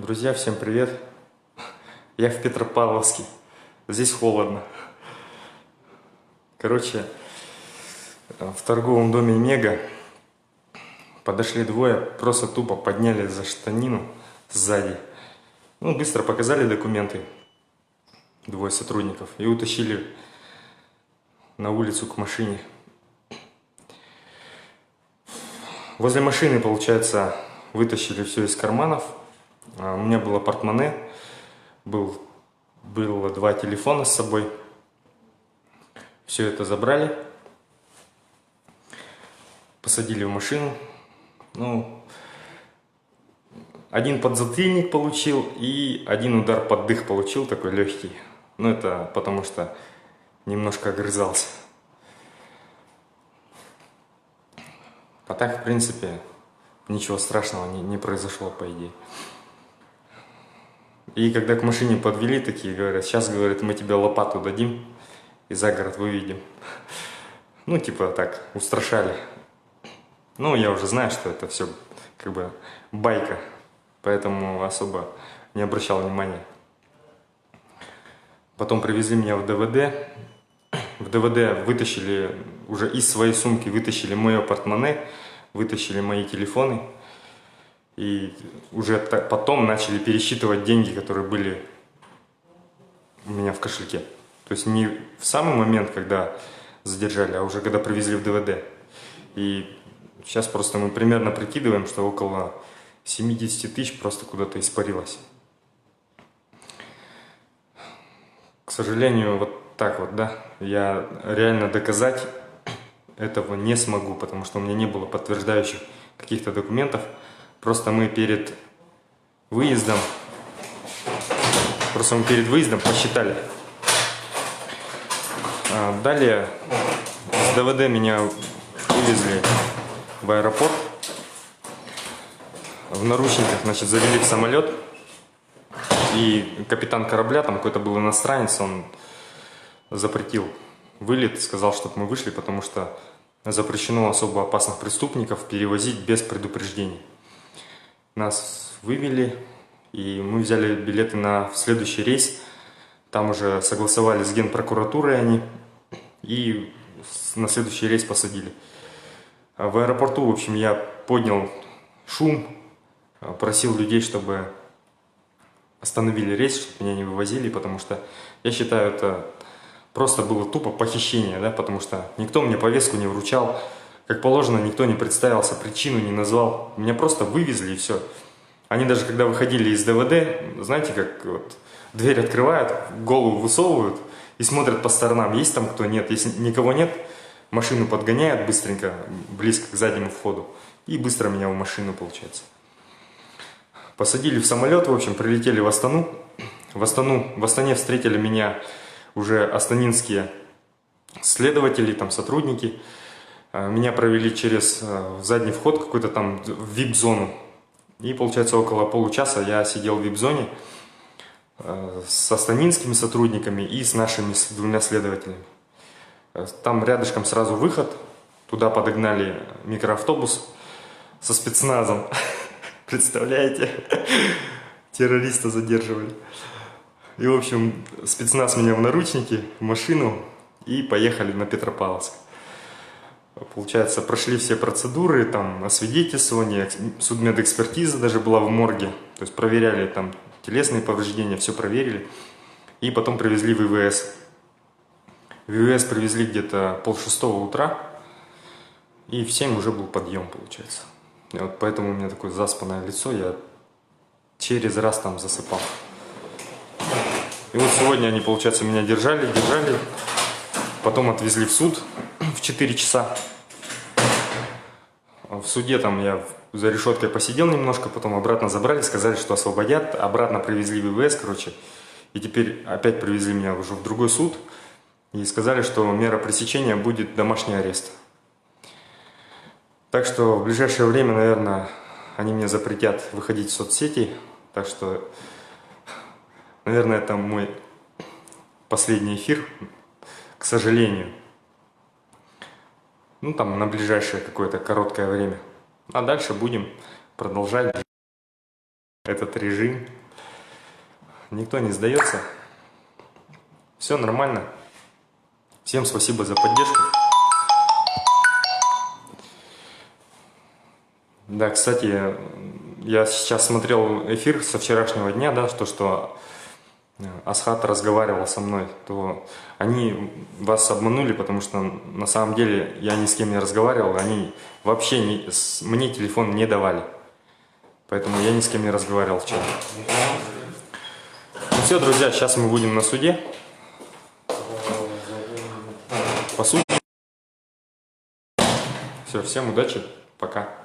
Друзья, всем привет! Я в Петропавловске. Здесь холодно. Короче, в торговом доме Мега подошли двое, просто тупо подняли за штанину сзади. Ну, быстро показали документы, двое сотрудников, и утащили на улицу к машине. Возле машины, получается, вытащили все из карманов. У меня было портмоне, было два телефона с собой. Все это забрали, посадили в машину. Ну, один подзатыльник получил и один удар под дых получил, такой легкий. Ну, это потому что немножко огрызался. А так, в принципе, ничего страшного не произошло, по идее. И когда к машине подвели, такие говорят: сейчас, говорят, мы тебе лопату дадим и за город выведем. Ну, типа так, устрашали. Ну, я уже знаю, что это все как бы байка, поэтому особо не обращал внимания. Потом привезли меня в ДВД. В ДВД вытащили, уже из своей сумки вытащили мое портмоне, вытащили мои телефоны. И уже потом начали пересчитывать деньги, которые были у меня в кошельке. То есть не в самый момент, когда задержали, а уже когда привезли в ДВД. И сейчас просто мы примерно прикидываем, что около 70 тысяч просто куда-то испарилось. К сожалению, вот так вот, да, я реально доказать этого не смогу, потому что у меня не было подтверждающих каких-то документов. Просто мы перед выездом посчитали. Далее с ДВД меня вывезли в аэропорт. В наручниках, значит, завели в самолет. И капитан корабля, там какой-то был иностранец, он запретил вылет, сказал, чтобы мы вышли, потому что запрещено особо опасных преступников перевозить без предупреждений. Нас вывели, и мы взяли билеты на следующий рейс. Там уже согласовали с генпрокуратурой они, и на следующий рейс посадили. В аэропорту, в общем, я поднял шум, просил людей, чтобы остановили рейс, чтобы меня не вывозили, потому что я считаю, это просто было тупо похищение, да, потому что никто мне повестку не вручал. Как положено, никто не представился, причину не назвал. Меня просто вывезли и все. Они даже когда выходили из ДВД, знаете, как вот дверь открывают, голову высовывают и смотрят по сторонам, есть там кто, нет. Если никого нет, машину подгоняют быстренько, близко к заднему входу. И быстро меня в машину, получается. Посадили в самолет, в общем, прилетели в Астану. В Астане встретили меня уже астанинские следователи, там сотрудники. Меня провели через задний вход, какой-то там в VIP-зону. И, получается, около получаса я сидел в VIP-зоне с астанинскими сотрудниками и с нашими двумя следователями. Там рядышком сразу выход. Туда подогнали микроавтобус со спецназом. Представляете? Террориста задерживали. И, в общем, спецназ меня в наручники, в машину и поехали на Петропавловск. Получается, прошли все процедуры, там, освидетельствование, судмедэкспертиза даже была в морге. То есть проверяли там телесные повреждения, все проверили. И потом привезли в ИВС. В ИВС привезли где-то 5:30 утра. И в 7 уже был подъем, получается. И вот поэтому у меня такое заспанное лицо, я через раз там засыпал. И вот сегодня они, получается, меня держали. Потом отвезли в суд в 4 часа. В суде там я за решеткой посидел немножко, потом обратно забрали, сказали, что освободят. Обратно привезли в ИВС, короче. И теперь опять привезли меня уже в другой суд. И сказали, что мера пресечения будет домашний арест. Так что в ближайшее время, наверное, они мне запретят выходить в соцсети. Так что, наверное, это мой последний эфир, к сожалению. Ну, там, на ближайшее какое-то короткое время. А дальше будем продолжать. этот режим. Никто не сдается. Все нормально. Всем спасибо за поддержку. Да, кстати, я сейчас смотрел эфир со вчерашнего дня, да, что Асхат разговаривал со мной, то они вас обманули, потому что на самом деле я ни с кем не разговаривал, они вообще мне телефон не давали. Поэтому я ни с кем не разговаривал вчера. Ну все, друзья, сейчас мы будем на суде. По сути. Все, всем удачи, пока.